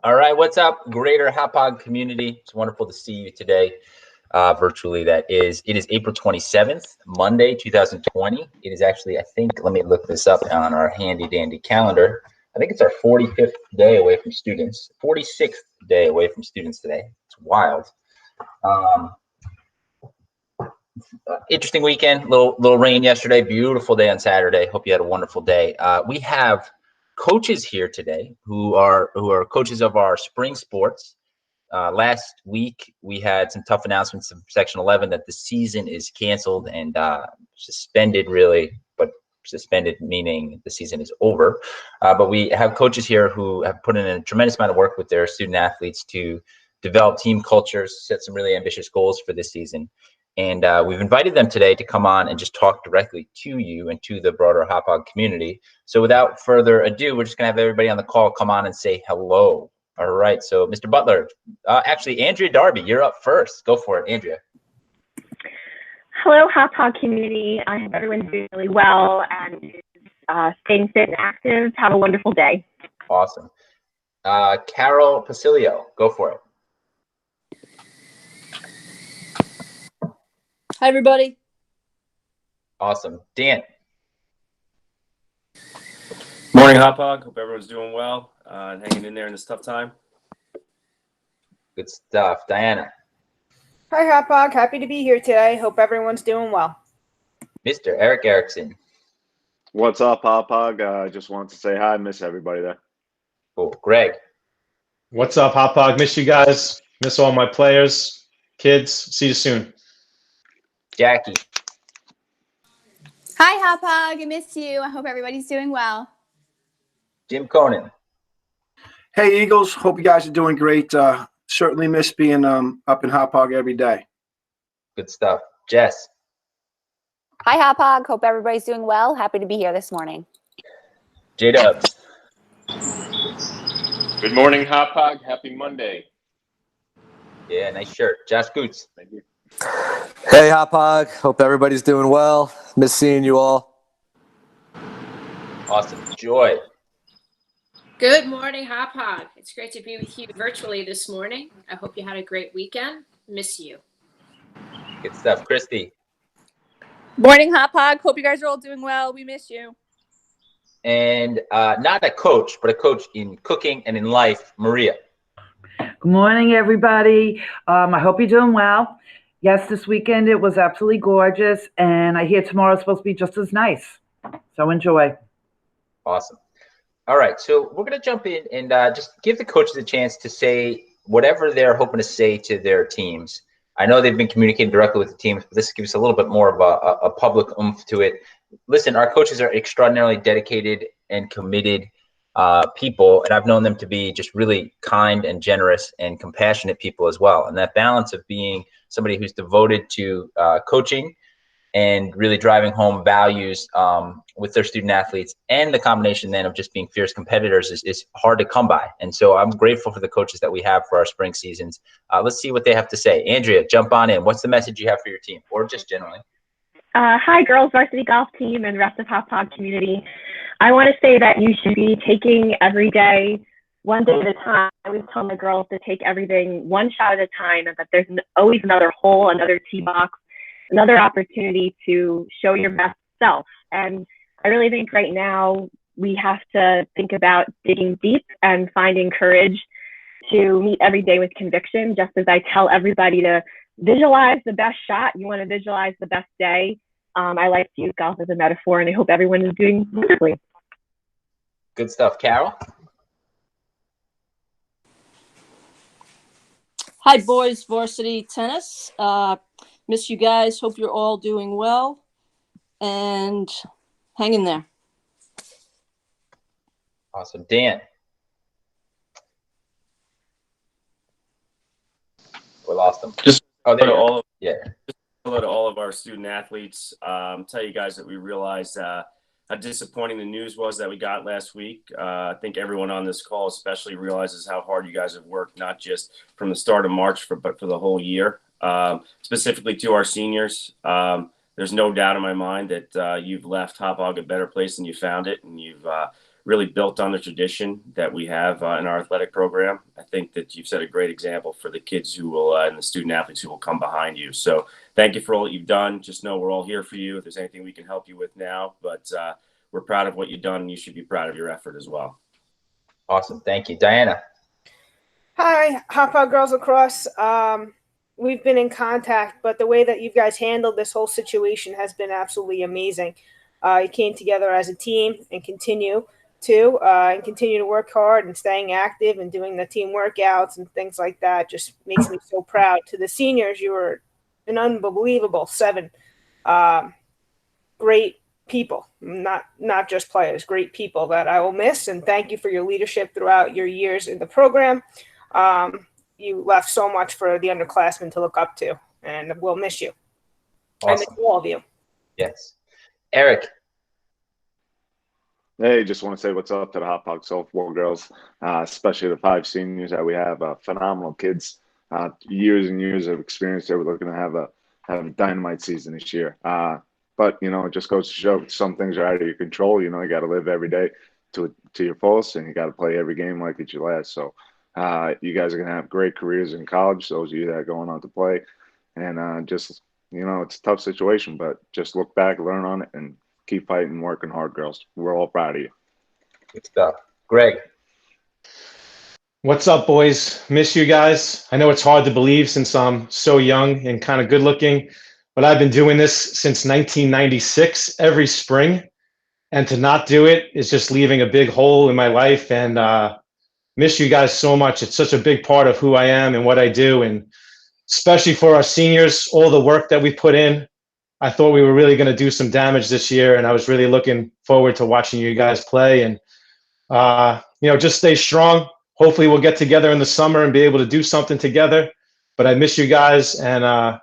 All right, what's up, greater Hauppauge community? It's wonderful to see you today, virtually. That is, it is April 27th, Monday, 2020. It is actually, I think, let me look this up on our handy dandy calendar. I think it's our 45th day away from students, 46th day away from students today. It's wild. Um, Interesting weekend. Little rain yesterday. Beautiful day on Saturday. Hope you had a wonderful day. We have coaches here today who are coaches of our spring sports. Last week we had some tough announcements from Section 11 that the season is canceled and suspended, really, but suspended meaning the season is over. But we have coaches here who have put in a tremendous amount of work with their student athletes to develop team cultures, set some really ambitious goals for this season. And we've invited them today to come on and just talk directly to you and to the broader Hauppauge community. So without further ado, we're just going to have everybody on the call come on and say hello. All right. So, Mr. Butler, actually, Andrea Darby, you're up first. Go for it, Andrea. Hello, Hauppauge community. I hope everyone's doing really well and staying fit and active. Have a wonderful day. Awesome. Carol Pasilio, go for it. Hi, everybody. Awesome. Dan. Morning, Hauppauge. Hope everyone's doing well and hanging in there in this tough time. Good stuff. Diana. Hi, Hauppauge. Happy to be here today. Hope everyone's doing well. Mr. Eric Erickson. What's up, Hauppauge? I just wanted to say hi. Miss everybody there. Cool. Greg. What's up, Hauppauge? Miss you guys. Miss all my players, kids. See you soon. Jackie. Hi, Hauppauge. I miss you. I hope everybody's doing well. Jim Conan. Hey, Eagles. Hope you guys are doing great. Certainly miss being up in Hauppauge every day. Good stuff. Jess. Hi, Hauppauge. Hope everybody's doing well. Happy to be here this morning. J-Dubs. Good morning, Hauppauge. Happy Monday. Yeah, nice shirt. Josh Goots. Thank you. Hey, Hauppauge. Hope everybody's doing well. Miss seeing you all. Awesome. Joy. Good morning, Hauppauge. It's great to be with you virtually this morning. I hope you had a great weekend. Miss you. Good stuff. Christy. Morning, Hauppauge. Hope you guys are all doing well. We miss you. And not a coach, but a coach in cooking and in life, Maria. Good morning, everybody. I hope you're doing well. Yes, this weekend it was absolutely gorgeous, and I hear tomorrow's supposed to be just as nice. So enjoy. Awesome. All right, so we're going to jump in and just give the coaches a chance to say whatever they're hoping to say to their teams. I know they've been communicating directly with the teams, but this gives us a little bit more of a public oomph to it. Listen, our coaches are extraordinarily dedicated and committed people, and I've known them to be just really kind and generous and compassionate people as well. And that balance of being somebody who's devoted to coaching and really driving home values with their student athletes, and the combination then of just being fierce competitors is hard to come by. And so I'm grateful for the coaches that we have for our spring seasons. Let's see what they have to say. Andrea, jump on in. What's the message you have for your team, or just generally? Hi, girls varsity golf team and rest of Hauppauge community. I want to say that you should be taking every day, one day at a time. I always tell my girls to take everything one shot at a time, and that there's always another hole, another tee box, another opportunity to show your best self. And I really think right now we have to think about digging deep and finding courage to meet every day with conviction. Just as I tell everybody to visualize the best shot, you want to visualize the best day. I like to use golf as a metaphor, and I hope everyone is doing wonderfully. Good stuff. Carol? Hi, boys varsity tennis. Miss you guys. Hope you're all doing well. And hang in there. Awesome. Dan? We lost them. Just there you all go. Yeah. Hello to all of our student athletes. Tell you guys that we realized how disappointing the news was that we got last week. I think everyone on this call especially realizes how hard you guys have worked, not just from the start of March, but for the whole year. Specifically to our seniors, there's no doubt in my mind that you've left Hauppauge a better place than you found it, and you've really built on the tradition that we have in our athletic program. I think that you've set a great example for the kids who will and the student athletes who will come behind you. So thank you for all that you've done. Just know we're all here for you if there's anything we can help you with now. But we're proud of what you've done, and you should be proud of your effort as well. Awesome. Thank you. Diana. Hi, Hauppauge Girls Lacrosse. We've been in contact, but the way that you guys handled this whole situation has been absolutely amazing. You came together as a team and continue to work hard and staying active and doing the team workouts and things like that. Just makes me so proud. To the seniors, you were an unbelievable 7. Great people, not just players, great people that I will miss. And thank you for your leadership throughout your years in the program. You left so much for the underclassmen to look up to, and we'll miss you. Awesome. I miss all of you. Yes. Eric. Hey, just want to say what's up to the Hauppauge softball girls, especially the 5 seniors that we have. Phenomenal kids, years and years of experience. They were looking to have a dynamite season this year. But it just goes to show some things are out of your control. You got to live every day to your fullest, and you got to play every game like it's your last. So you guys are going to have great careers in college, those of you that are going on to play. And it's a tough situation, but just look back, learn on it, and keep fighting and working hard, girls. We're all proud of you. Good stuff. Greg. What's up, boys? Miss you guys. I know it's hard to believe since I'm so young and kind of good looking, but I've been doing this since 1996 every spring. And to not do it is just leaving a big hole in my life. And miss you guys so much. It's such a big part of who I am and what I do. And especially for our seniors, all the work that we put in. I thought we were really going to do some damage this year, and I was really looking forward to watching you guys play. And just stay strong. Hopefully we'll get together in the summer and be able to do something together. But I miss you guys, and I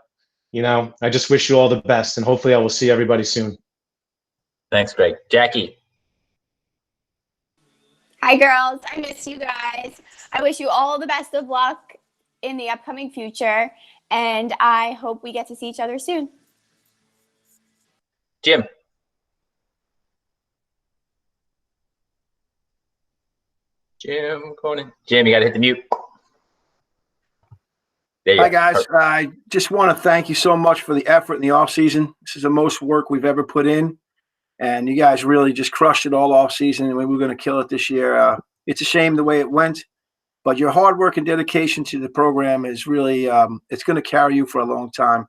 just wish you all the best, and hopefully I will see everybody soon. Thanks, Greg. Jackie. Hi, girls. I miss you guys. I wish you all the best of luck in the upcoming future, and I hope we get to see each other soon. Jim. Jim Conan. Jim, you got to hit the mute. There you Hi, go. guys. Perfect. I just want to thank you so much for the effort in the off season. This is the most work we've ever put in, and you guys really just crushed it all off season, and we were going to kill it this year. It's a shame the way it went, but your hard work and dedication to the program is really it's going to carry you for a long time.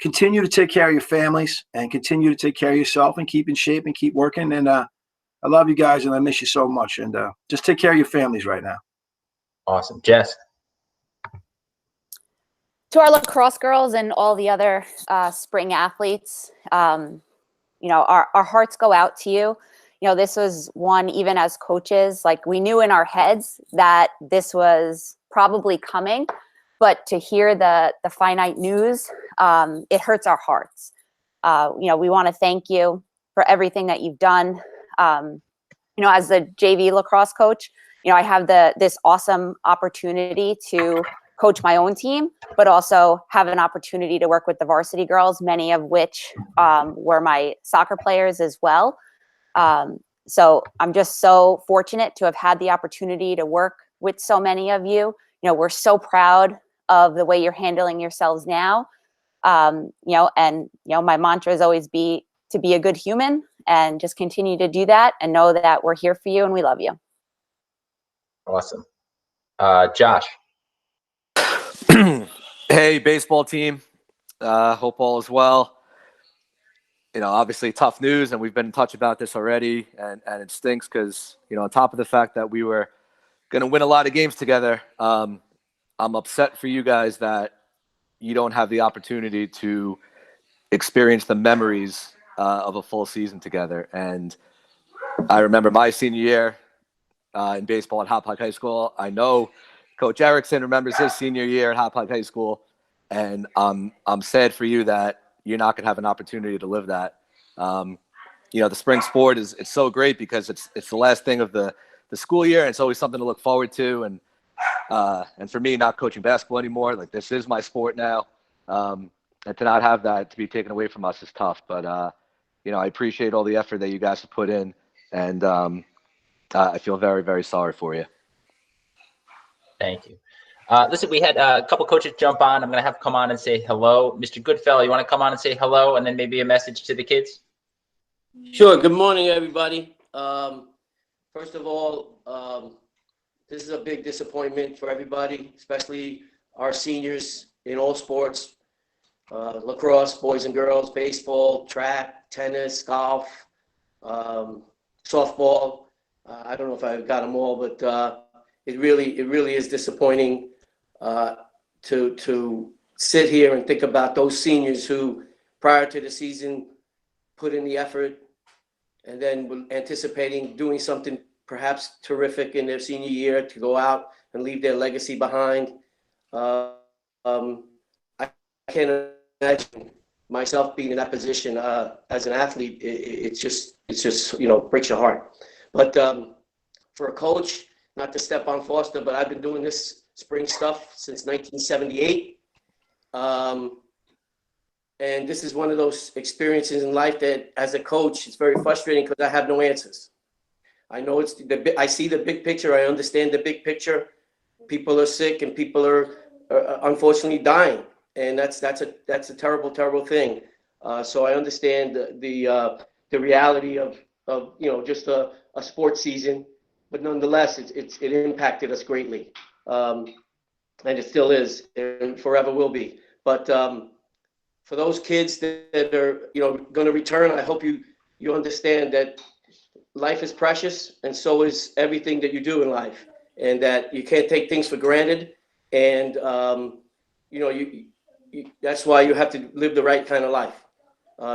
Continue to take care of your families and continue to take care of yourself and keep in shape and keep working. And I love you guys and I miss you so much. And just take care of your families right now. Awesome. Jess. To our lacrosse girls and all the other spring athletes, our hearts go out to you. This was one, even as coaches, like we knew in our heads that this was probably coming, but to hear the finite news, it hurts our hearts. We want to thank you for everything that you've done. As the JV lacrosse coach, I have this awesome opportunity to coach my own team, but also have an opportunity to work with the varsity girls, many of which were my soccer players as well. So I'm just so fortunate to have had the opportunity to work with so many of you. We're so proud of the way you're handling yourselves now. My mantra is always to be a good human and just continue to do that and know that we're here for you and we love you. Awesome. Josh. Hey, baseball team. Hope all is well. Obviously tough news, and we've been in touch about this already, and it stinks because, on top of the fact that we were going to win a lot of games together, I'm upset for you guys that you don't have the opportunity to experience the memories of a full season together. And I remember my senior year in baseball at Hauppauge High School. I know Coach Erickson remembers his senior year at Hauppauge High School, and I'm sad for you that you're not going to have an opportunity to live that. The spring sport it's so great because it's the last thing of the school year, and it's always something to look forward to. And for me, not coaching basketball anymore, like this is my sport now. And to not have that to be taken away from us is tough. But I appreciate all the effort that you guys have put in, and I feel very, very sorry for you. Thank you. Listen, we had a couple coaches jump on. I'm going to have to come on and say hello. Mr. Goodfellow, you want to come on and say hello and then maybe a message to the kids? Sure. Good morning, everybody. First of all, this is a big disappointment for everybody, especially our seniors in all sports, lacrosse, boys and girls, baseball, track, tennis, golf, softball. I don't know if I've got them all, but it really is disappointing to sit here and think about those seniors who, prior to the season, put in the effort, and then were anticipating doing something perhaps terrific in their senior year to go out and leave their legacy behind. I can't imagine myself being in that position as an athlete. It's just breaks your heart. But for a coach, not to step on Foster, but I've been doing this spring stuff since 1978. And this is one of those experiences in life that, as a coach, it's very frustrating because I have no answers. I know I see the big picture. I understand the big picture. People are sick and people are unfortunately dying, and that's a terrible, terrible thing. So I understand the reality of just a sports season, but nonetheless, it impacted us greatly, and it still is, and forever will be. But for those kids that are going to return, I hope you understand that life is precious, and so is everything that you do in life, and that you can't take things for granted. And that's why you have to live the right kind of life,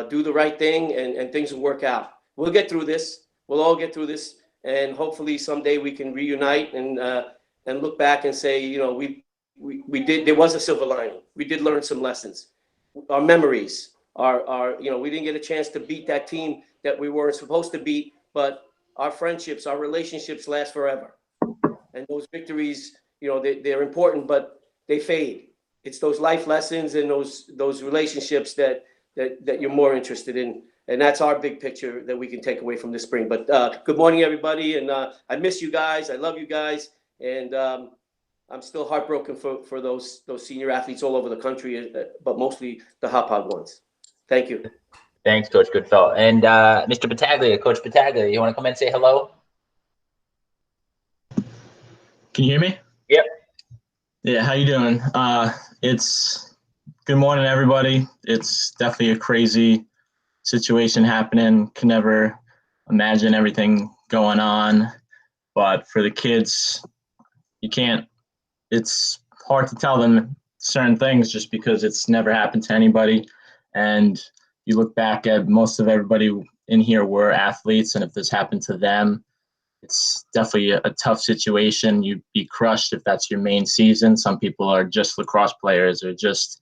do the right thing, and things will work out. We'll get through this. We'll all get through this, and hopefully someday we can reunite and look back and say, we did. There was a silver lining. We did learn some lessons. Our memories are we didn't get a chance to beat that team that we weren't supposed to beat, but our friendships, our relationships last forever. And those victories, they're important, but they fade. It's those life lessons and those relationships that you're more interested in. And that's our big picture that we can take away from this spring. But good morning, everybody. And I miss you guys. I love you guys. And I'm still heartbroken for those senior athletes all over the country, but mostly the Hauppauge ones. Thank you. Thanks, Coach Goodfellow. And Mr. Battaglia, Coach Battaglia, you want to come in and say hello? Can you hear me? Yep. Yeah, how you doing? It's good morning, everybody. It's definitely a crazy situation happening. Can never imagine everything going on. But for the kids, it's hard to tell them certain things just because it's never happened to anybody. And you look back at most of everybody in here were athletes, and if this happened to them, it's definitely a tough situation. You'd be crushed if that's your main season. Some people are just lacrosse players or just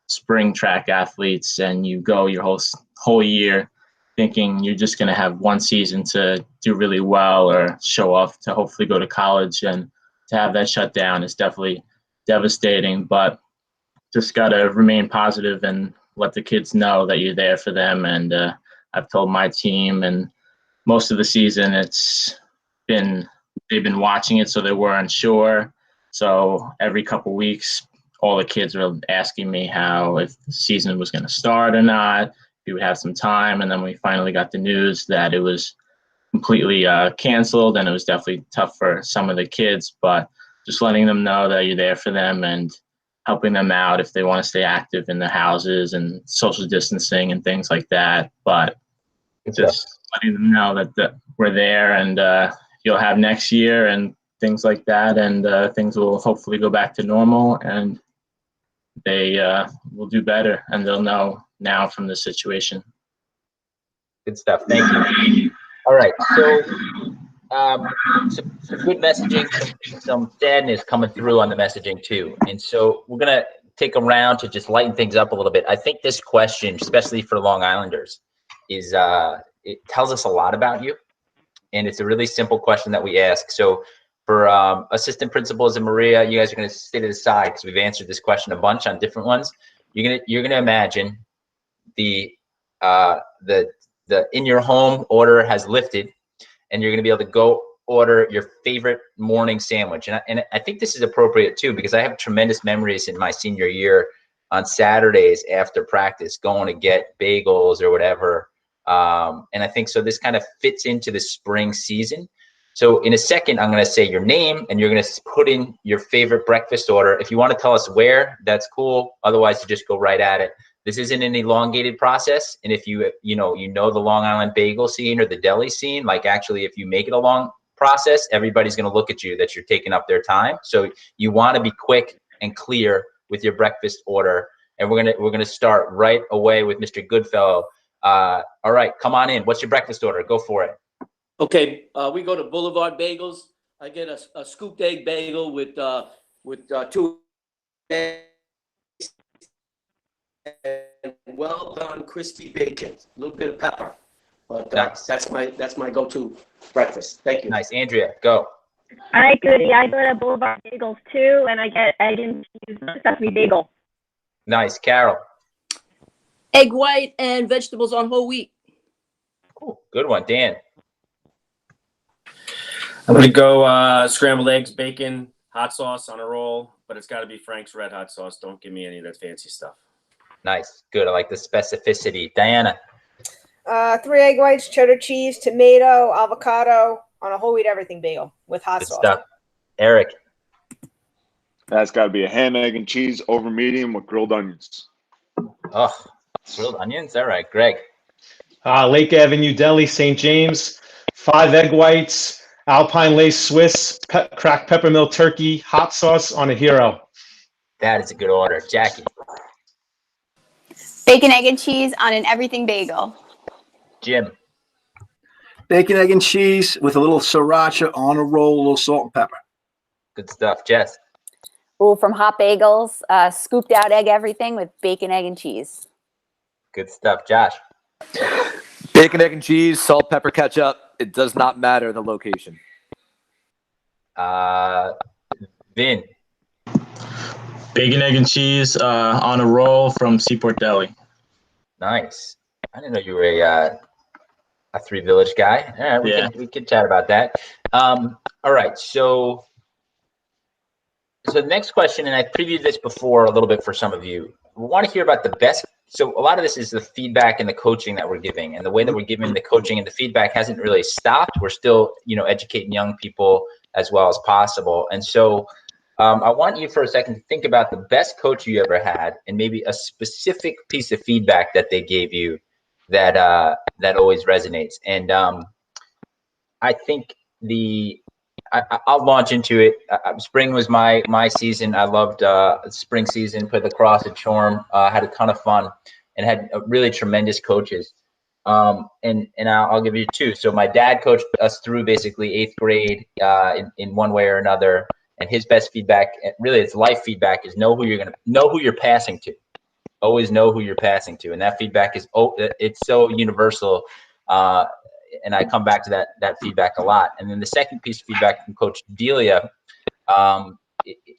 spring track athletes, and you go your whole year thinking you're just going to have one season to do really well or show off to hopefully go to college, and to have that shut down is definitely devastating. But just got to remain positive and let the kids know that you're there for them. And I've told my team, and most of the season they've been watching it, so they were unsure. So every couple weeks, all the kids were asking me if the season was going to start or not, if we would have some time. And then we finally got the news that it was completely canceled, and it was definitely tough for some of the kids, but just letting them know that you're there for them and helping them out if they want to stay active in their houses and social distancing and things like that. But just letting them know that we're there, and you'll have next year and things like that, and things will hopefully go back to normal, and they will do better, and they'll know now from the situation. Good stuff. Thank you. All right. So some good messaging, some sadness coming through on the messaging too. And so we're going to take a round to just lighten things up a little bit. I think this question, especially for Long Islanders, is it tells us a lot about you. And it's a really simple question that we ask. So for assistant principals and Maria, you guys are going to sit to the side because we've answered this question a bunch on different ones. You're gonna imagine the in your home order has lifted, and you're going to be able to go order your favorite morning sandwich. And I think this is appropriate too, because I have tremendous memories in my senior year on Saturdays after practice going to get bagels or whatever. And I think so this kind of fits into the spring season. So in a second, I'm going to say your name and you're going to put in your favorite breakfast order. If you want to tell us where, that's cool. Otherwise, you just go right at it. This isn't an elongated process. And if you know the Long Island bagel scene or the deli scene, like actually, if you make it a long process, everybody's going to look at you that you're taking up their time. So you want to be quick and clear with your breakfast order. And we're gonna start right away with Mr. Goodfellow. All right, come on in. What's your breakfast order? Go for it. Okay, we go to Boulevard Bagels. I get a scooped egg bagel with 2 eggs and well done crispy bacon, a little bit of pepper. But nice. that's my go-to breakfast. Thank you. Nice, Andrea, go. All right, Goody. I go to Boulevard Bagels too, and I get egg and cheese sesame bagel. Nice, Carol. Egg white and vegetables on whole wheat. Cool, good one, Dan. I'm gonna go scrambled eggs, bacon, hot sauce on a roll, but it's got to be Frank's Red Hot sauce. Don't give me any of that fancy stuff. Nice, good. I like the specificity. Diana. 3 egg whites, cheddar cheese, tomato, avocado on a whole wheat everything bagel with hot Good sauce. stuff. Eric. That's got to be a ham, egg, and cheese over medium with grilled onions. Oh, grilled onions. All right, Greg. Lake Avenue Deli, St. James, 5 egg whites, Alpine Lace Swiss, cracked peppermill turkey, hot sauce on a hero. That is a good order. Jackie. Bacon, egg, and cheese on an everything bagel. Jim. Bacon, egg, and cheese with a little sriracha on a roll, a little salt and pepper. Good stuff. Jess. Oh, from Hot Bagels, scooped out egg everything with bacon, egg, and cheese. Good stuff. Josh. Bacon, egg, and cheese, salt, pepper, ketchup. It does not matter the location. Vin. Bacon, egg, and cheese on a roll from Seaport Deli. Nice. I didn't know you were a Three Village guy. All right, we can chat about that. All right, so the next question, and I previewed this before a little bit for some of you. We want to hear about the best. So a lot of this is the feedback and the coaching that we're giving, and the way that we're giving the coaching and the feedback hasn't really stopped. We're still, educating young people as well as possible. And so I want you for a second to think about the best coach you ever had, and maybe a specific piece of feedback that they gave you that always resonates. And I think I'll launch into it. Spring was my season. I loved spring season, played lacrosse at Shoreham, had a ton of fun, and had really tremendous coaches. And I'll give you 2. So my dad coached us through basically 8th grade in one way or another. And his best feedback, really it's life feedback, is know who you're passing to. Always know who you're passing to. And that feedback it's so universal. And I come back to that feedback a lot. And then the second piece of feedback from Coach Delia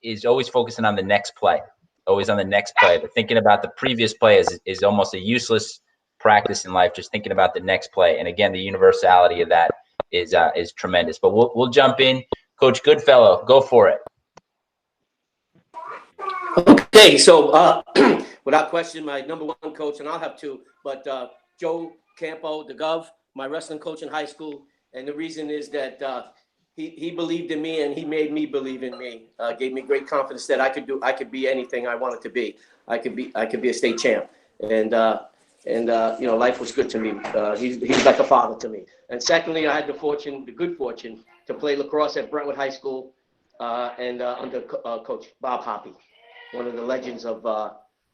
is always focusing on the next play, always on the next play. But thinking about the previous play is almost a useless practice in life. Just thinking about the next play. And again, the universality of that is tremendous. But we'll jump in. Coach Goodfellow, go for it. Okay, so without question, my number 1 coach, and I'll have 2, but Joe Campo, the Gov, my wrestling coach in high school, and the reason is that he believed in me and he made me believe in me. Gave me great confidence that I could be anything I wanted to be. I could be a state champ, and life was good to me. He's like a father to me. And secondly, I had the good fortune to play lacrosse at Brentwood High School and under Coach Bob Hoppy, one of the legends of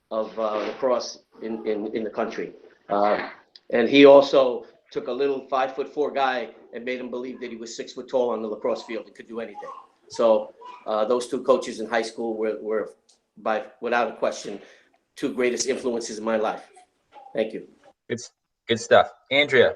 lacrosse in the country. And he also took a little 5'4" guy and made him believe that he was 6 foot tall on the lacrosse field and could do anything. So those 2 coaches in high school were without a question, 2 greatest influences in my life. Thank you. Good stuff. Andrea.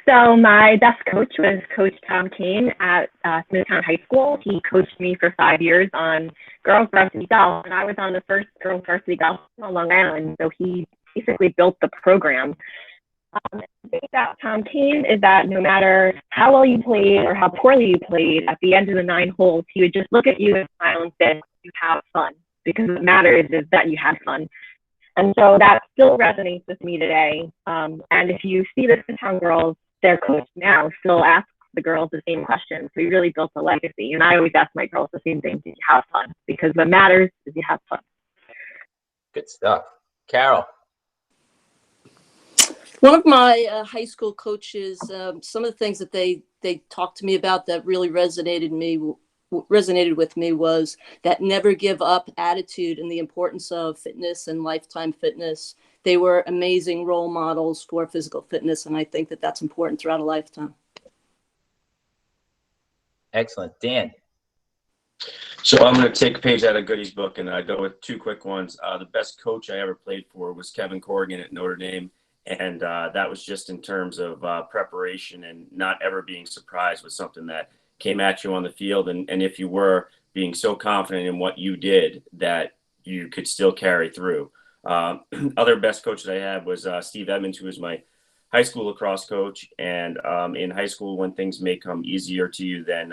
So my best coach was Coach Tom Kane at Smithtown High School. He coached me for 5 years on girls varsity golf, and I was on the first girls varsity golf on Long Island. So he basically built the program. The thing about Tom team is that no matter how well you played or how poorly you played, at the end of the 9 holes, he would just look at you and smile and say, "You have fun," because what matters is that you had fun. And so that still resonates with me today. And if you see the Town girls, their coach now still asks the girls the same question. So we really built a legacy. And I always ask my girls the same thing: did you have fun? Because what matters is you have fun. Good stuff. Carol. One of my high school coaches, some of the things that they talked to me about that really resonated with me was that never give up attitude and the importance of fitness and lifetime fitness. They were amazing role models for physical fitness, and I think that that's important throughout a lifetime. Excellent. Dan. So I'm going to take a page out of Goody's book and go with 2 quick ones. The best coach I ever played for was Kevin Corrigan at Notre Dame. And that was just in terms of preparation and not ever being surprised with something that came at you on the field. And if you were, being so confident in what you did that you could still carry through. Other best coaches I had was Steve Edmonds, who was my high school lacrosse coach. And in high school, when things may come easier to you than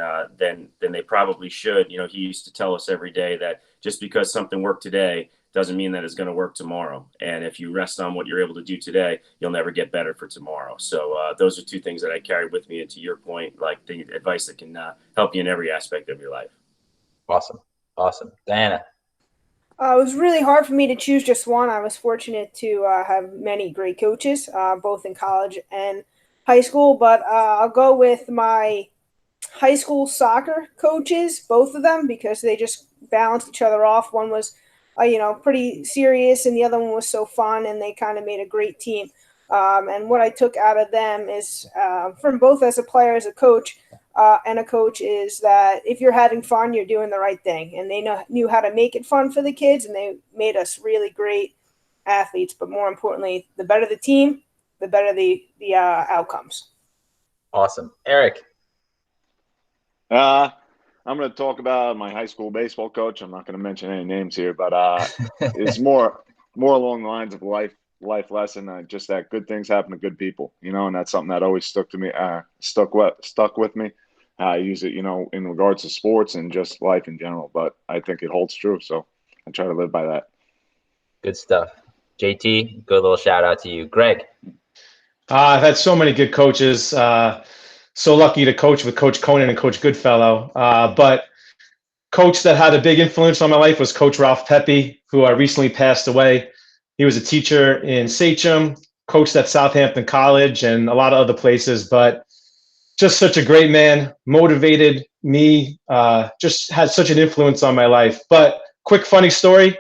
they probably should, you know, he used to tell us every day that just because something worked today doesn't mean that it's going to work tomorrow. And if you rest on what you're able to do today, you'll never get better for tomorrow. So those are 2 things that I carried with me. And to your point, like the advice that can help you in every aspect of your life. Awesome. Awesome. Diana. It was really hard for me to choose just one. I was fortunate to have many great coaches, both in college and high school. But I'll go with my high school soccer coaches, both of them, because they just balanced each other off. One was pretty serious, and the other one was so fun, and they kind of made a great team. And what I took out of them is, from both as a player, as a coach, and a coach, is that if you're having fun, you're doing the right thing. And they knew how to make it fun for the kids, and they made us really great athletes. But more importantly, the better the team, the better the outcomes. Awesome. Eric. I'm going to talk about my high school baseball coach. I'm not going to mention any names here, but it's more along the lines of life lesson. Just that good things happen to good people, you know, and that's something that always stuck with me. I use it, you know, in regards to sports and just life in general, but I think it holds true. So I try to live by that. Good stuff. JT, good little shout out to you. Greg. I've had so many good coaches. So lucky to coach with Coach Conan and Coach Goodfellow. But coach that had a big influence on my life was Coach Ralph Pepe, who recently passed away. He was a teacher in Sachem, coached at Southampton College and a lot of other places, but just such a great man, motivated me, just had such an influence on my life. But quick funny story,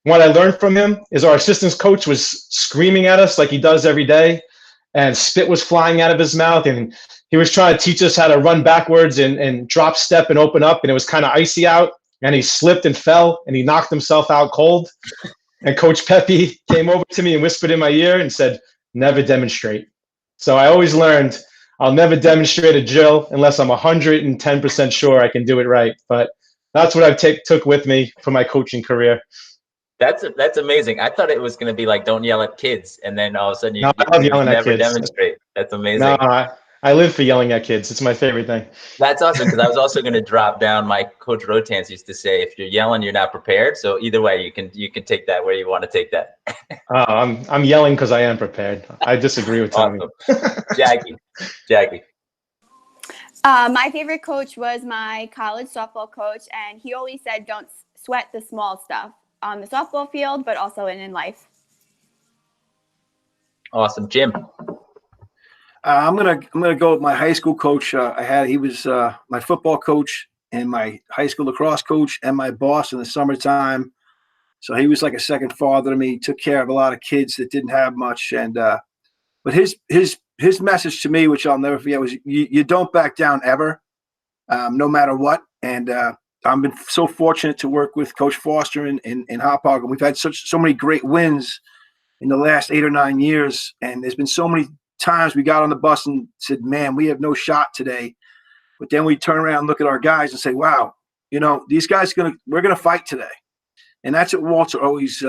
what I learned from him is our assistance coach was screaming at us like he does every day, and spit was flying out of his mouth, and he was trying to teach us how to run backwards and drop step and open up, and it was kind of icy out, and he slipped and fell, and he knocked himself out cold. And Coach Pepe came over to me and whispered in my ear and said, "Never demonstrate." So I always learned I'll never demonstrate a drill unless I'm 110% sure I can do it right. But that's what I took with me for my coaching career. That's amazing. I thought it was going to be like, don't yell at kids. And then all of a sudden you I love yelling at never kids. demonstrate. That's amazing. No, I live for yelling at kids. It's my favorite thing. That's awesome, because I was also going to drop down. My coach Rotans used to say, if you're yelling, you're not prepared. So either way, you can take that where you want to take that. I'm yelling because I am prepared. I disagree with Tommy. Awesome. Jackie. My favorite coach was my college softball coach, and he always said, don't sweat the small stuff on the softball field, but also in life. Awesome. Jim. I'm gonna go with my high school coach. He was my football coach and my high school lacrosse coach and my boss in the summertime. So he was like a second father to me. He took care of a lot of kids that didn't have much. And but his message to me, which I'll never forget, was you don't back down ever, no matter what. And I've been so fortunate to work with Coach Foster in Hauppauge, and we've had so many great wins in the last 8 or 9 years. And there's been so many times we got on the bus and said, man, we have no shot today. But then we turn around and look at our guys and say, wow, you know, these guys we're gonna fight today. And that's what Walter always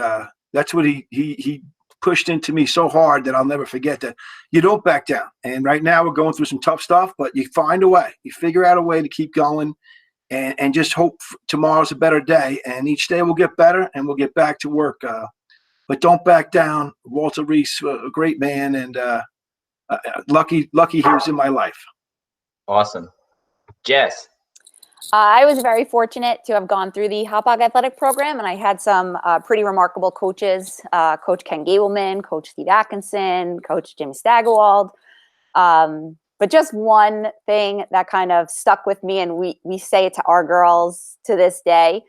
that's what he pushed into me so hard that I'll never forget that you don't back down. And right now we're going through some tough stuff, but you find a way. You figure out a way to keep going and just hope tomorrow's a better day. And each day will get better and we'll get back to work. But don't back down. Walter Reese, a great man, and lucky he was in my life. Awesome. Jess. I was very fortunate to have gone through the Hauppauge athletic program, and I had some pretty remarkable coaches, Coach Ken Gableman, Coach Steve Atkinson, Coach Jim Staggerwald. But just one thing that kind of stuck with me, and we say it to our girls to this day,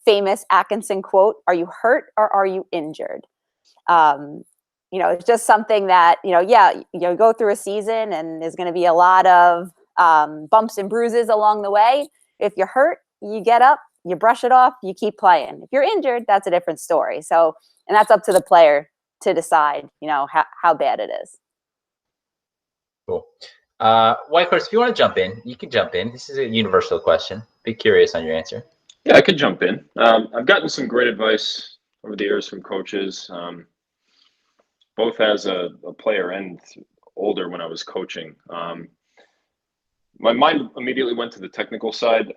famous Atkinson quote, "Are you hurt or are you injured?" It's just something that, you go through a season and there's going to be a lot of bumps and bruises along the way. If you're hurt, you get up, you brush it off, you keep playing. If you're injured, that's a different story. So, and that's up to the player to decide, how bad it is. Cool. Whitehorse, if you want to jump in, you can jump in. This is a universal question. Be curious on your answer. Yeah, I could jump in. I've gotten some great advice over the years from coaches, both as a player and older when I was coaching. My mind immediately went to the technical side,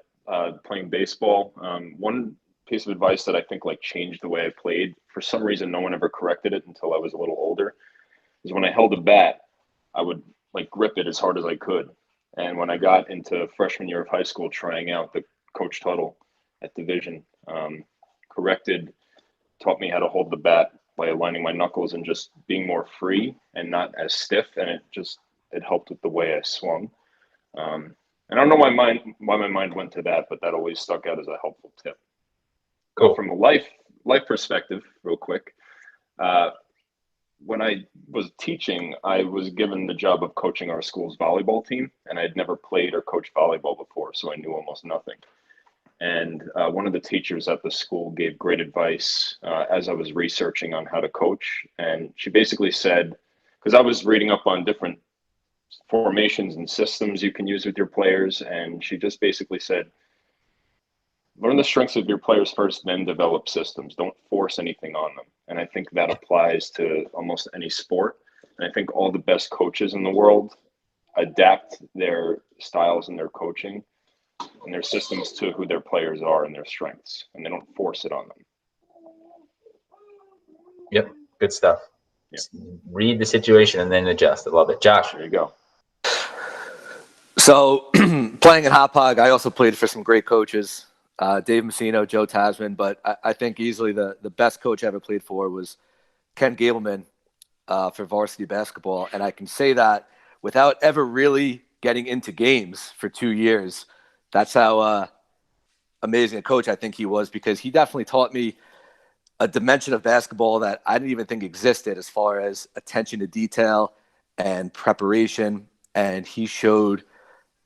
playing baseball. One piece of advice that I think changed the way I played, for some reason no one ever corrected it until I was a little older, is when I held a bat, I would grip it as hard as I could. And when I got into freshman year of high school, trying out the Coach Tuttle at Division, taught me how to hold the bat by aligning my knuckles and just being more free and not as stiff. And it helped with the way I swung. And I don't know why my mind went to that, but that always stuck out as a helpful tip. Cool. From a life perspective, real quick, when I was teaching, I was given the job of coaching our school's volleyball team, and I'd never played or coached volleyball before, so I knew almost nothing. And one of the teachers at the school gave great advice as I was researching on how to coach. And she basically said, because I was reading up on different formations and systems you can use with your players, and she just basically said, learn the strengths of your players first, then develop systems. Don't force anything on them. And I think that applies to almost any sport. And I think all the best coaches in the world adapt their styles and their coaching and their systems to who their players are and their strengths, and they don't force it on them. Yep, good stuff. Yeah. Read the situation and then adjust. I love it. Josh. There you go. So playing in Hauppauge, I also played for some great coaches, Dave Messino, Joe Tasman, but I think easily the best coach I ever played for was Ken Gableman for varsity basketball. And I can say that without ever really getting into games for 2 years. That's how amazing a coach I think he was, because he definitely taught me a dimension of basketball that I didn't even think existed as far as attention to detail and preparation. And he showed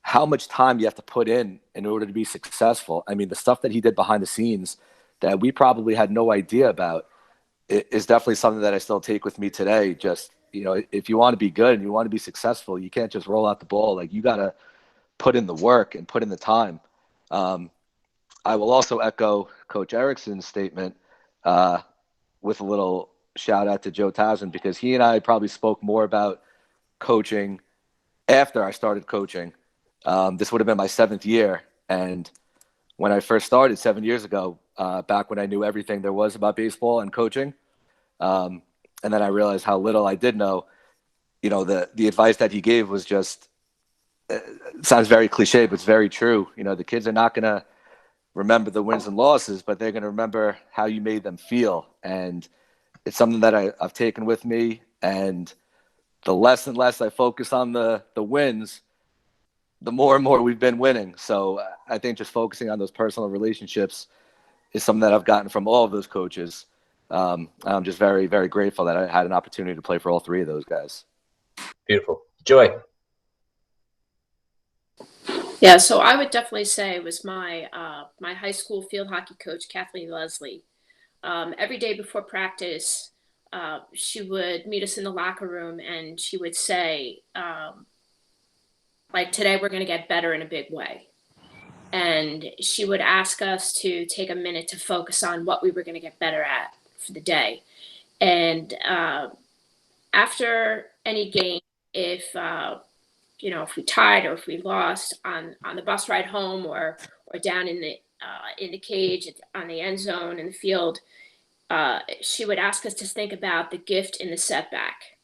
how much time you have to put in order to be successful. I mean, the stuff that he did behind the scenes that we probably had no idea about is definitely something that I still take with me today. Just, if you want to be good and you want to be successful, you can't just roll out the ball. You got to put in the work and put in the time. I will also echo Coach Erickson's statement with a little shout out to Joe Tasman, because he and I probably spoke more about coaching after I started coaching. This would have been my 7th year. And when I first started 7 years ago, back when I knew everything there was about baseball and coaching, and then I realized how little I did know, the advice that he gave was just, sounds very cliche, but it's very true. The kids are not going to remember the wins and losses, but they're going to remember how you made them feel. And it's something that I've taken with me. And the less and less I focus on the wins, the more and more we've been winning. So I think just focusing on those personal relationships is something that I've gotten from all of those coaches. I'm just very, very grateful that I had an opportunity to play for all 3 of those guys. Beautiful. Joy. Yeah, so I would definitely say it was my my high school field hockey coach, Kathleen Leslie. Every day before practice, she would meet us in the locker room and she would say, today we're going to get better in a big way. And she would ask us to take a minute to focus on what we were going to get better at for the day. And after any game, if if we tied or if we lost on the bus ride home or down in the cage on the end zone in the field, she would ask us to think about the gift in the setback,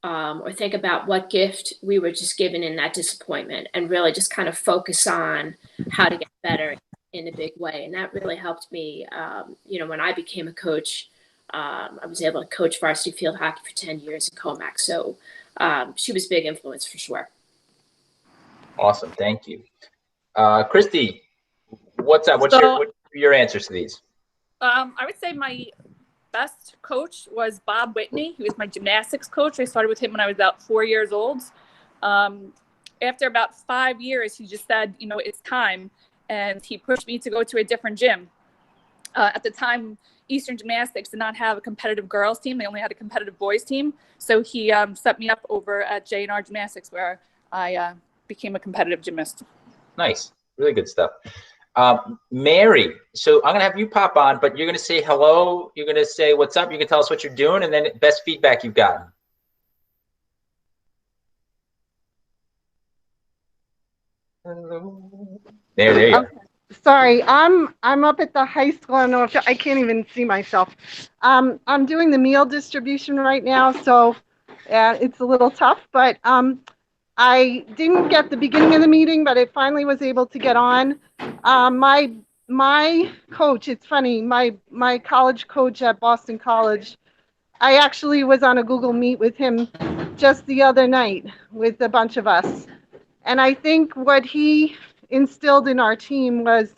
or think about what gift we were just given in that disappointment, and really just kind of focus on how to get better in a big way. And that really helped me. When I became a coach, I was able to coach varsity field hockey for 10 years in Comac. So she was a big influence for sure. Awesome. Thank you. Christy, what's up? What's your answers to these? I would say my best coach was Bob Whitney. He was my gymnastics coach. I started with him when I was about 4 years old. After about 5 years, he just said, it's time. And he pushed me to go to a different gym. At the time, Eastern Gymnastics did not have a competitive girls team. They only had a competitive boys team. So he set me up over at J&R Gymnastics, where I became a competitive gymnast. Nice. Really good stuff. Mary, so I'm going to have you pop on, but you're going to say hello. You're going to say what's up. You can tell us what you're doing, and then best feedback you've gotten. Hello. There you go. Sorry, I'm up at the high school. I don't know if I can't even see myself. I'm doing the meal distribution right now, so it's a little tough. But I didn't get the beginning of the meeting, but I finally was able to get on. My coach, it's funny, my college coach at Boston College, I actually was on a Google Meet with him just the other night with a bunch of us. And I think what he instilled in our team was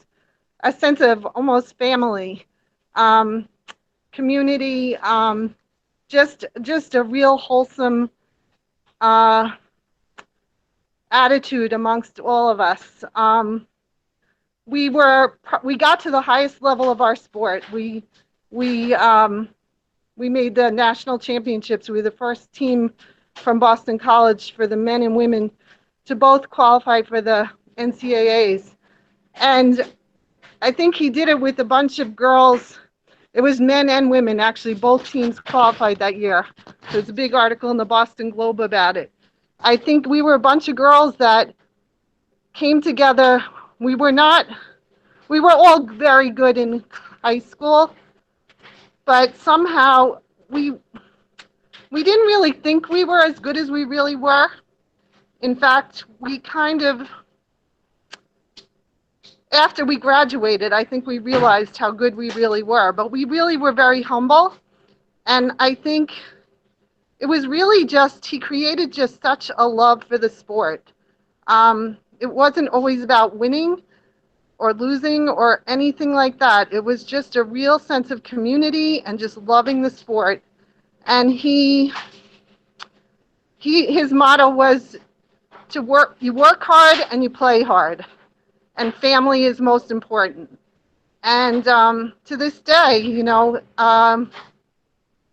a sense of almost family, community, just a real wholesome attitude amongst all of us. We got to the highest level of our sport. We made the national championships. We were the first team from Boston College for the men and women to both qualify for the NCAAs. And I think he did it with a bunch of girls. It was men and women, actually. Both teams qualified that year. There's a big article in the Boston Globe about it. I think we were a bunch of girls that came together. We were all very good in high school, but somehow we didn't really think we were as good as we really were. In fact, we kind of, after we graduated, I think we realized how good we really were, but we really were very humble. And I think it was really just, he created just such a love for the sport. It wasn't always about winning or losing or anything like that. It was just a real sense of community and just loving the sport. And his motto was you work hard and you play hard, and family is most important. And to this day,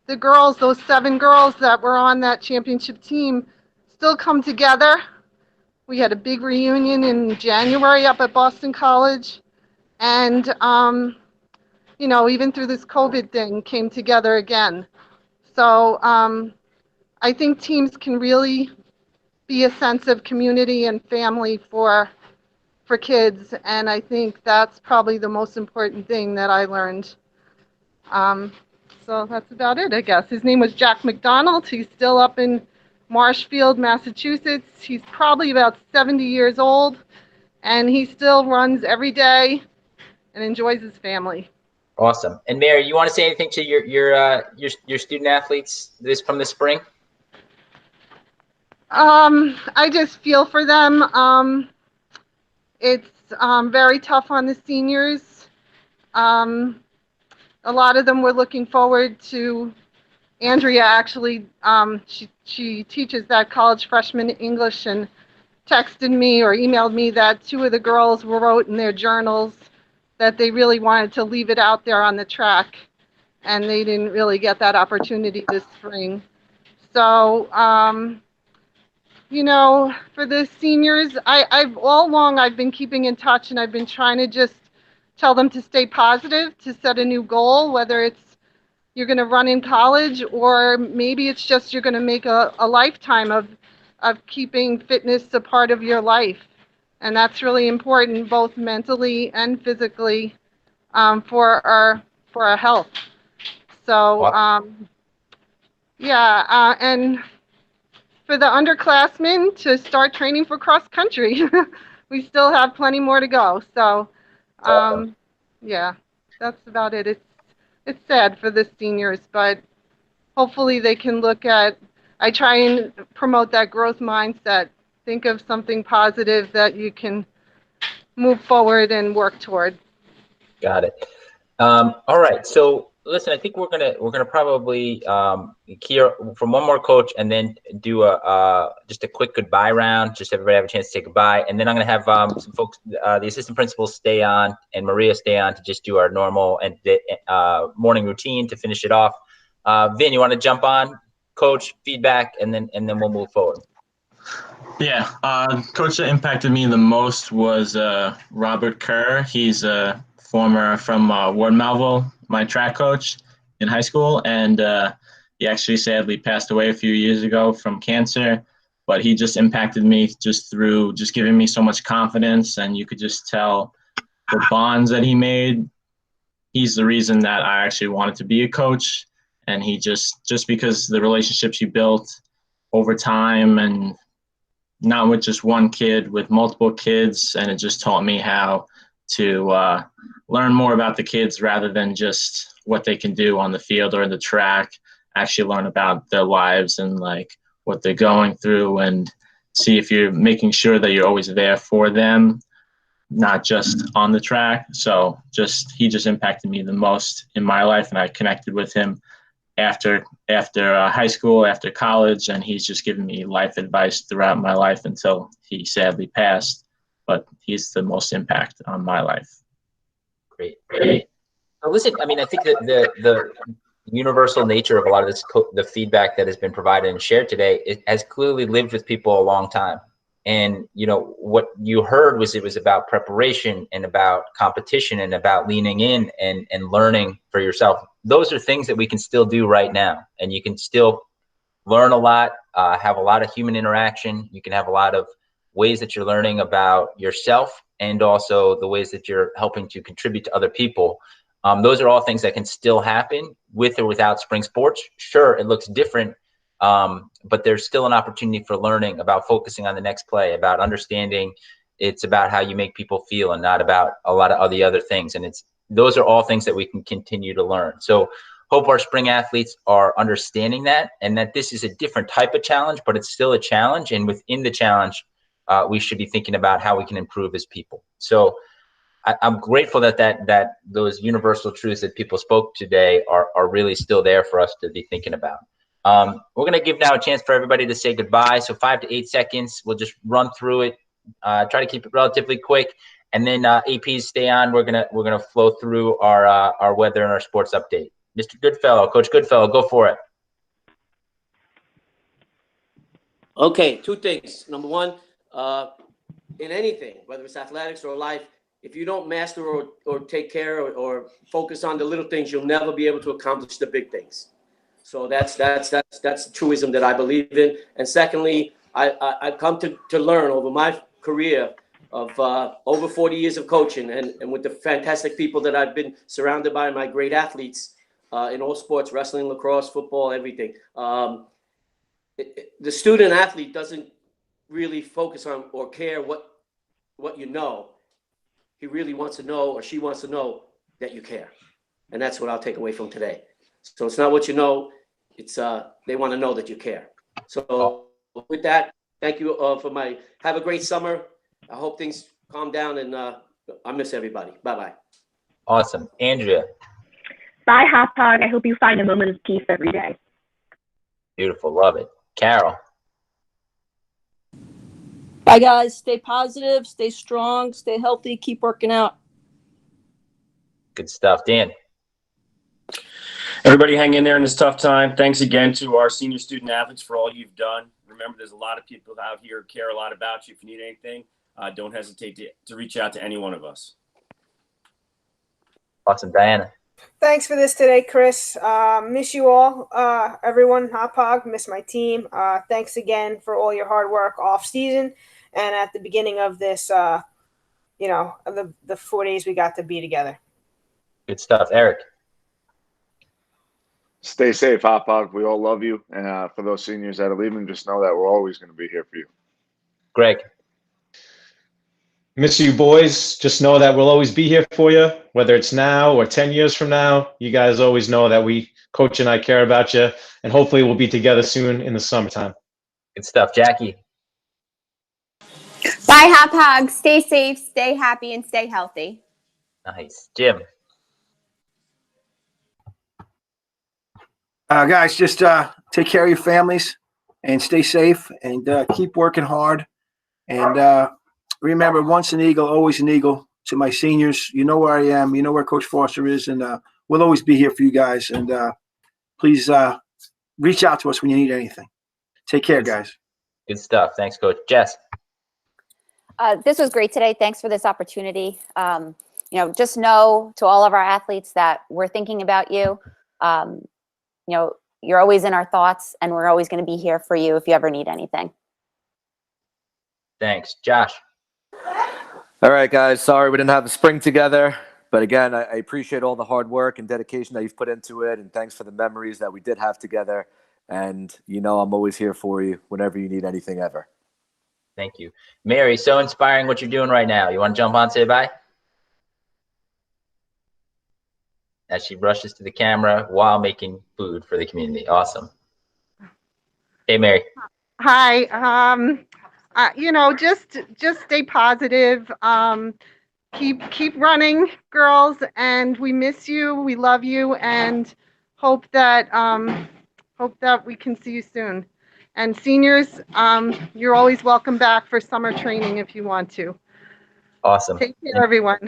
the girls, those 7 girls that were on that championship team, still come together. We had a big reunion in January up at Boston College, and even through this COVID thing, came together again. So I think teams can really be a sense of community and family for kids, and I think that's probably the most important thing that I learned. So that's about it, I guess. His name was Jack McDonald. He's still up in Marshfield, Massachusetts. He's probably about 70 years old, and he still runs every day and enjoys his family. Awesome. And Mary, you want to say anything to your student athletes from the spring? I just feel for them. It's very tough on the seniors. A lot of them were looking forward to Andrea. Actually, she teaches that college freshman English, and texted me or emailed me that 2 of the girls wrote in their journals that they really wanted to leave it out there on the track, and they didn't really get that opportunity this spring. So, for the seniors, I've all along I've been keeping in touch, and I've been trying to just tell them to stay positive, to set a new goal, whether it's you're going to run in college, or maybe it's just you're going to make a lifetime of keeping fitness a part of your life. And that's really important, both mentally and physically, for our health. So, and for the underclassmen to start training for cross country. We still have plenty more to go. So, yeah, that's about it. It's sad for the seniors, but hopefully they can look at, I try and promote that growth mindset. Think of something positive that you can move forward and work toward. Got it. All right. So listen, I think we're gonna probably hear from one more coach and then do just a quick goodbye round. Just everybody have a chance to say goodbye, and then I'm gonna have some folks, the assistant principals, stay on, and Maria stay on to just do our normal and morning routine to finish it off. Vin, you want to jump on, coach, feedback, and then we'll move forward. Yeah, coach that impacted me the most was Robert Kerr. He's a former from Ward Melville, my track coach in high school, and he actually sadly passed away a few years ago from cancer. But he just impacted me just through just giving me so much confidence, and you could just tell the bonds that he made. He's the reason that I actually wanted to be a coach, and he just because the relationships he built over time, and not with just one kid, with multiple kids, and it just taught me how to learn more about the kids rather than just what they can do on the field or in the track. Actually learn about their lives and like what they're going through, and see if you're making sure that you're always there for them, not just on the track. So he just impacted me the most in my life, and I connected with him after high school, after college, and he's just given me life advice throughout my life until he sadly passed. But he's the most impact on my life. Great. Now listen, I mean, I think that the universal nature of a lot of this, the feedback that has been provided and shared today, it has clearly lived with people a long time. And, you know, what you heard was it was about preparation and about competition and about leaning in and learning for yourself. Those are things that we can still do right now. And you can still learn a lot, have a lot of human interaction. You can have a lot of ways that you're learning about yourself, and also the ways that you're helping to contribute to other people. Those are all things that can still happen with or without spring sports. Sure, it looks different, but there's still an opportunity for learning about focusing on the next play, about understanding it's about how you make people feel and not about a lot of the other things. And those are all things that we can continue to learn. So hope our spring athletes are understanding that, and that this is a different type of challenge, but it's still a challenge. And within the challenge, we should be thinking about how we can improve as people. So I'm grateful that those universal truths that people spoke today are really still there for us to be thinking about. We're going to give now a chance for everybody to say goodbye. So 5 to 8 seconds. We'll just run through it. Try to keep it relatively quick, and then APs stay on. We're gonna flow through our weather and our sports update. Mr. Goodfellow, Coach Goodfellow, go for it. Okay, two things. Number one, in anything, whether it's athletics or life, if you don't master or take care or focus on the little things, you'll never be able to accomplish the big things. So that's the truism that I believe in. And secondly, I've come to learn over my career of over 40 years of coaching, and with the fantastic people that I've been surrounded by, my great athletes in all sports, wrestling, lacrosse, football, everything. The student athlete doesn't really focus on or care what you know. He really wants to know, or she wants to know, that you care. And that's what I'll take away from today. So it's not what you know, it's they want to know that you care. So with that, thank you have a great summer. I hope things calm down, and I miss everybody. Bye-bye. Awesome. Andrea. Bye, Hauppauge. I hope you find a moment of peace every day. Beautiful. Love it. Carol. Bye, guys. Stay positive, stay strong, stay healthy, keep working out. Good stuff. Dan. Everybody hang in there in this tough time. Thanks again to our senior student athletes for all you've done. Remember, there's a lot of people out here who care a lot about you. If you need anything, don't hesitate to reach out to any one of us. Awesome. Diana. Thanks for this today, Chris. Miss you all, everyone. Hauppauge, miss my team. Thanks again for all your hard work off season and at the beginning of this. The 4 days we got to be together. Good stuff, Eric. Stay safe, Hauppauge. We all love you. And for those seniors that are leaving, just know that we're always going to be here for you. Greg. Miss you, boys. Just know that we'll always be here for you, whether it's now or 10 years from now. You guys always know that Coach and I care about you, and hopefully we'll be together soon in the summertime. Good stuff. Jackie. Bye, Hauppauge. Stay safe, stay happy, and stay healthy. Nice. Jim. Guys, just take care of your families and stay safe and keep working hard. And remember, once an eagle, always an eagle. To my seniors, you know where I am. You know where Coach Foster is. And we'll always be here for you guys. And please reach out to us when you need anything. Take care, guys. Good stuff. Thanks, Coach. Jess. This was great today. Thanks for this opportunity. Just know to all of our athletes that we're thinking about you. You're always in our thoughts, and we're always going to be here for you if you ever need anything. Thanks. Josh. All right, guys. Sorry we didn't have the spring together. But again, I appreciate all the hard work and dedication that you've put into it. And thanks for the memories that we did have together. And I'm always here for you whenever you need anything ever. Thank you. Mary, so inspiring what you're doing right now. You want to jump on and say bye? As she rushes to the camera while making food for the community. Awesome. Hey, Mary. Hi. Just stay positive. Keep running, girls, and we miss you. We love you, and hope that we can see you soon. And seniors, you're always welcome back for summer training if you want to. Awesome. Take care, everyone.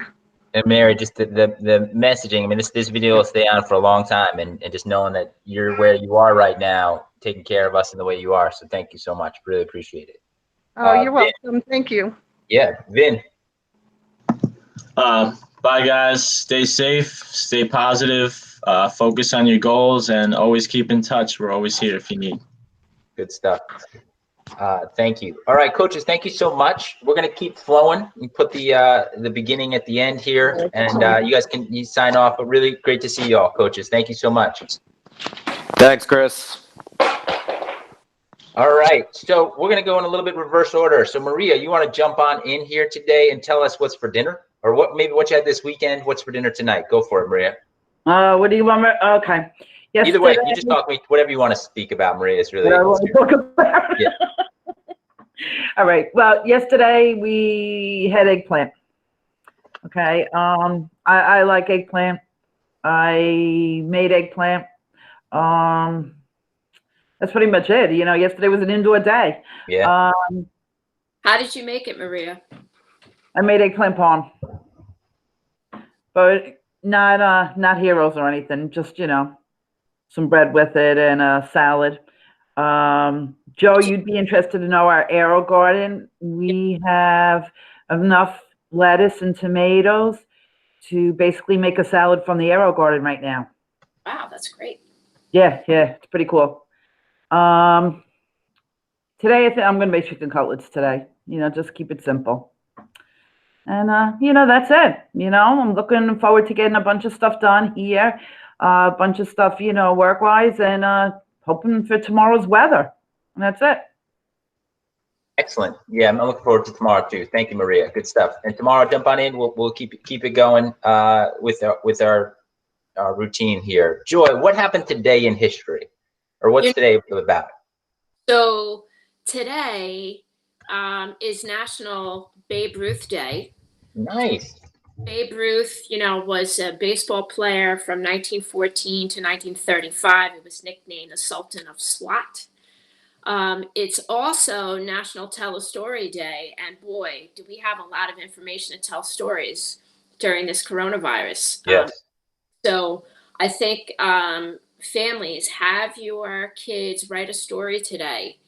And Mary, just the messaging. I mean, this video will stay on for a long time, and just knowing that you're where you are right now, taking care of us in the way you are. So thank you so much. Really appreciate it. Oh, you're welcome. Thank you. Yeah, Vin. Bye, guys. Stay safe. Stay positive. Focus on your goals, and always keep in touch. We're always here if you need. Good stuff. Thank you. All right, coaches, thank you so much. We're going to keep flowing. We put the beginning at the end here, and you guys can sign off. But really great to see you all, coaches. Thank you so much. Thanks, Chris. All right, so we're going to go in a little bit reverse order. So Maria, you want to jump on in here today and tell us what's for dinner, or what you had this weekend? What's for dinner tonight? Go for it, Maria. What do you want? Okay. Yesterday, either way, you just talk me whatever you want to speak about, Maria. Is really. Yeah. All right. Well, yesterday we had eggplant. Okay. I like eggplant. I made eggplant. That's pretty much it. Yesterday was an indoor day. Yeah. How did you make it, Maria? I made eggplant parm, but not heroes or anything. Just some bread with it and a salad. Joe, you'd be interested to know our Aero Garden. We have enough lettuce and tomatoes to basically make a salad from the Aero Garden right now. Wow, that's great. Yeah, it's pretty cool. Today I'm going to make chicken cutlets today. Just keep it simple. And that's it. I'm looking forward to getting a bunch of stuff done here, a bunch of stuff, work-wise, and hoping for tomorrow's weather. And that's it. Excellent. Yeah, I'm looking forward to tomorrow too. Thank you, Maria. Good stuff. And tomorrow, jump on in. We'll keep it going with our routine here. Joy, what happened today in history, or what's today about? So today is National Babe Ruth Day. Nice. Babe Ruth, was a baseball player from 1914 to 1935. He was nicknamed the Sultan of Swat. It's also National Tell a Story Day, and boy, do we have a lot of information to tell stories during this coronavirus. Yes. So I think families, have your kids write a story today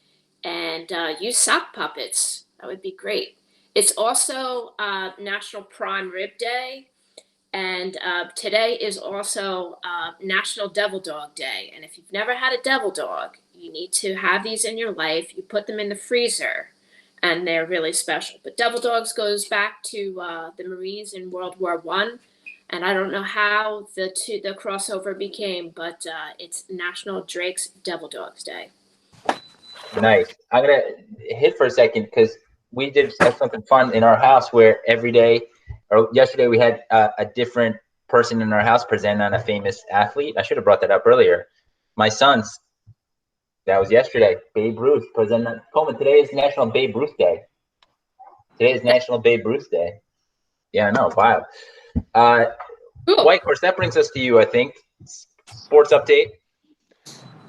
and use sock puppets. That would be great. It's also National Prime Rib Day, and And today is also National Devil Dog Day. And if you've never had a devil dog, you need to have these in your life. You put them in the freezer, and they're really special. But devil dogs goes back to the Marines in World War I. And I don't know how the crossover became, but it's National Drake's Devil Dogs Day. Nice. I'm gonna hit for a second because we did something fun in our house where every day, or yesterday, we had a different person in our house present on a famous athlete. I should have brought that up earlier. My son's. That was yesterday. Babe Ruth presented. Coleman, today is National Babe Ruth Day. Today is National Babe Ruth Day. Yeah, I know. Wow. White Horse, that brings us to you, I think. Sports update.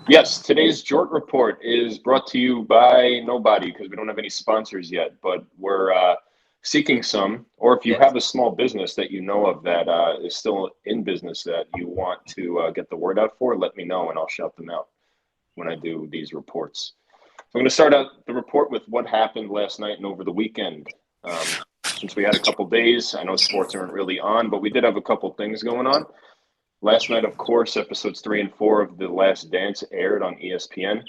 Yes, today's Jort Report is brought to you by nobody because we don't have any sponsors yet, but we're seeking some. Or if you have a small business that you know of that is still in business that you want to get the word out for, let me know and I'll shout them out when I do these reports. So I'm going to start out the report with what happened last night and over the weekend. Since we had a couple days, I know sports aren't really on, but we did have a couple things going on. Last night, of course, episodes 3 and 4 of The Last Dance aired on ESPN.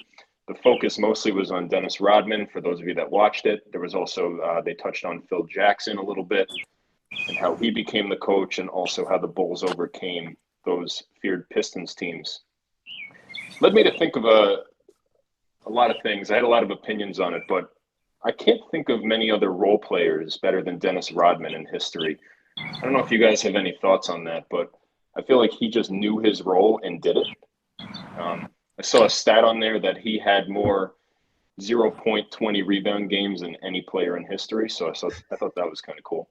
The focus mostly was on Dennis Rodman, for those of you that watched it. There was also, they touched on Phil Jackson a little bit and how he became the coach and also how the Bulls overcame those feared Pistons teams. Led me to think of a lot of things. I had a lot of opinions on it, but I can't think of many other role players better than Dennis Rodman in history. I don't know if you guys have any thoughts on that, but I feel like he just knew his role and did it. I saw a stat on there that he had more 0.20 rebound games than any player in history, so I thought that was kind of cool.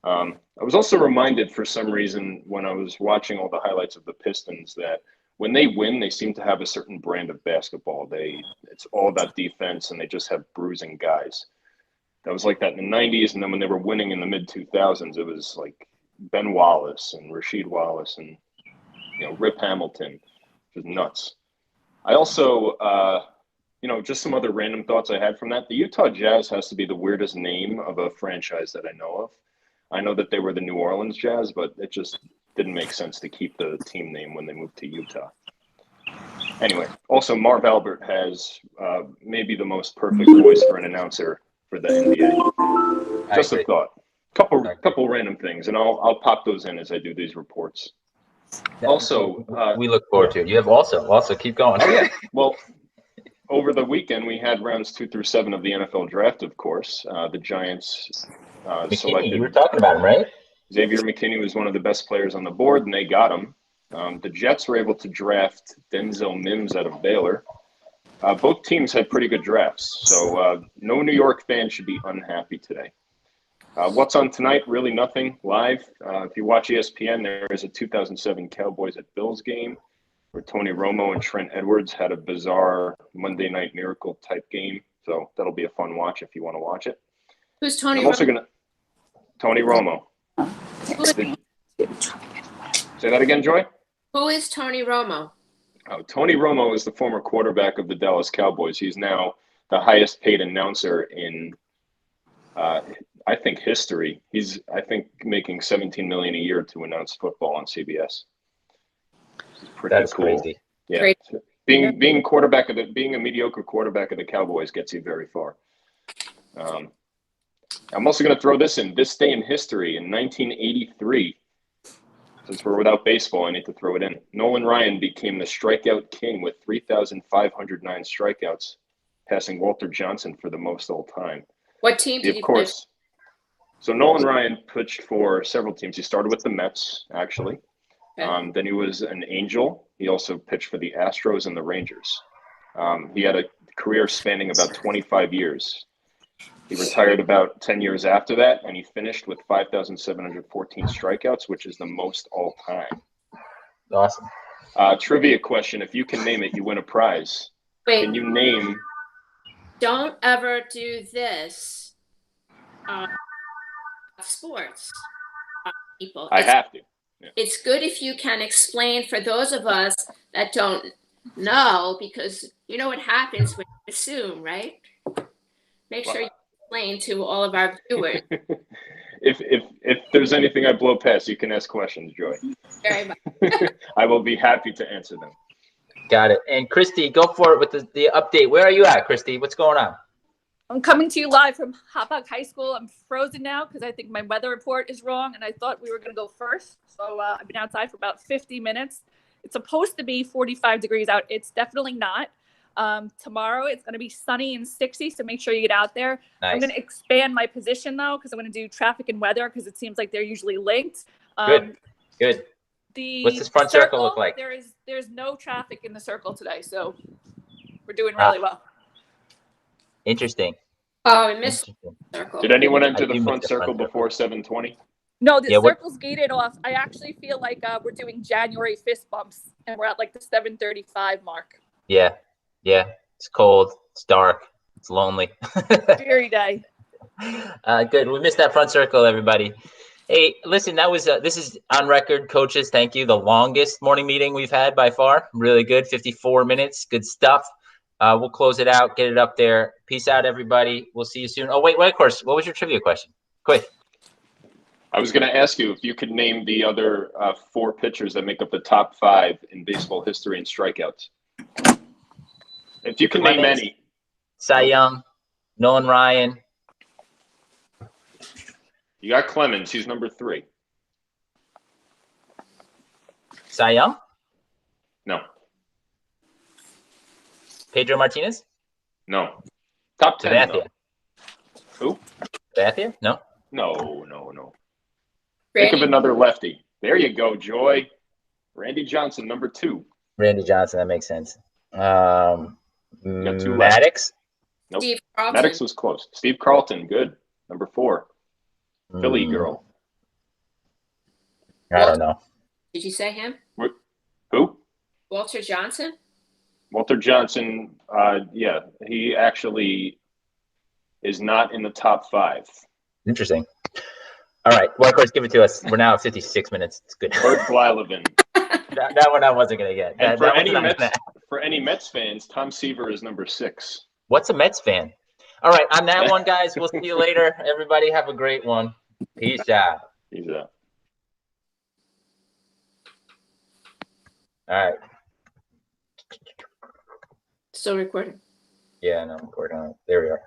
I was also reminded for some reason when I was watching all the highlights of the Pistons that when they win, they seem to have a certain brand of basketball. It's all about defense, and they just have bruising guys. That was like that in the 90s, and then when they were winning in the mid-2000s, it was like Ben Wallace and Rasheed Wallace and Rip Hamilton. Just nuts. I also, just some other random thoughts I had from that. The Utah Jazz has to be the weirdest name of a franchise that I know of. I know that they were the New Orleans Jazz, but it just didn't make sense to keep the team name when they moved to Utah. Anyway, also Marv Albert has maybe the most perfect voice for an announcer for the NBA. Just a thought. Couple random things, and I'll pop those in as I do these reports. Also, we look forward to it. You have also keep going. Oh yeah. Well, over the weekend we had rounds 2 through 7 of the NFL draft. Of course, the Giants selected. You were talking about him, right? Xavier McKinney was one of the best players on the board, and they got him. The Jets were able to draft Denzel Mims out of Baylor. Both teams had pretty good drafts, so no New York fan should be unhappy today. What's on tonight? Really nothing live. If you watch ESPN, there is a 2007 Cowboys at Bills game where Tony Romo and Trent Edwards had a bizarre Monday Night Miracle type game. So that'll be a fun watch if you want to watch it. Who's Tony I'm also Romo? going to – Tony Romo. Say that again, Joy? Who is Tony Romo? Oh, Tony Romo is the former quarterback of the Dallas Cowboys. He's now the highest paid announcer in I think history. He's, I think, making $17 million a year to announce football on CBS. That's cool. crazy. Yeah, Great. being a mediocre quarterback of the Cowboys gets you very far. I'm also going to throw this in. This day in history, in 1983, since we're without baseball, I need to throw it in. Nolan Ryan became the strikeout king with 3,509 strikeouts, passing Walter Johnson for the most all time. What team did he play? So Nolan Ryan pitched for several teams. He started with the Mets, actually. Okay. Then he was an Angel. He also pitched for the Astros and the Rangers. He had a career spanning about 25 years. He retired about 10 years after that, and he finished with 5,714 strikeouts, which is the most all time. Awesome. Trivia question. If you can name it, you win a prize. Wait. Can you name? Don't ever do this. Sports. People. I have to. Yeah. It's good if you can explain for those of us that don't know, because you know what happens when you assume, right? Make sure you explain to all of our viewers. if there's anything I blow past, you can ask questions, Joy. Very much. I will be happy to answer them. Got it. And Christy, go for it with the update. Where are you at, Christy? What's going on? I'm coming to you live from Hauppauge High School. I'm frozen now because I think my weather report is wrong, and I thought we were going to go first. So I've been outside for about 50 minutes. It's supposed to be 45 degrees out. It's definitely not. Tomorrow it's going to be sunny and 60, so make sure you get out there. Nice. I'm going to expand my position, though, because I'm going to do traffic and weather because it seems like they're usually linked. Good. What's this front circle look like? There's no traffic in the circle today, so we're doing really well. Interesting. Oh, I missed the circle. Did anyone enter the front circle before 7:20? No, the circle's gated off. I actually feel like we're doing January fist bumps, and we're at like the 7:35 mark. Yeah. It's cold. It's dark. It's lonely. Dreary day. Good. We missed that front circle, everybody. Hey, listen, that was this is on record, coaches. Thank you. The longest morning meeting we've had by far. Really good. 54 minutes. Good stuff. We'll close it out. Get it up there. Peace out, everybody. We'll see you soon. Oh, wait, of course. What was your trivia question? Quick. I was going to ask you if you could name the other 4 pitchers that make up the top 5 in baseball history in strikeouts. If you can name any. Cy Young, Nolan Ryan. You got Clemens. He's number 3. Cy Young? No. Pedro Martinez? No. Top 10. Sabathia. Who? Sabathia? No. No. Randy? Think of another lefty. There you go, Joy. Randy Johnson, number 2. Randy Johnson. That makes sense. Got 2 left. Maddox? Nope. Steve Carlton. Maddox was close. Steve Carlton, good. Number 4. Philly girl. I don't know. Did you say him? Who? Walter Johnson? Walter Johnson, yeah, he actually is not in the top 5. Interesting. All right. Well, of course, give it to us. We're now at 56 minutes. It's good. Bert Blyleven. that one I wasn't going to get. And for any Mets fans, Tom Seaver is number 6. What's a Mets fan? All right. On that one, guys, we'll see you later. Everybody have a great one. Peace out. Peace out. All right. Still recording. Yeah, no, I'm recording on it. There we are.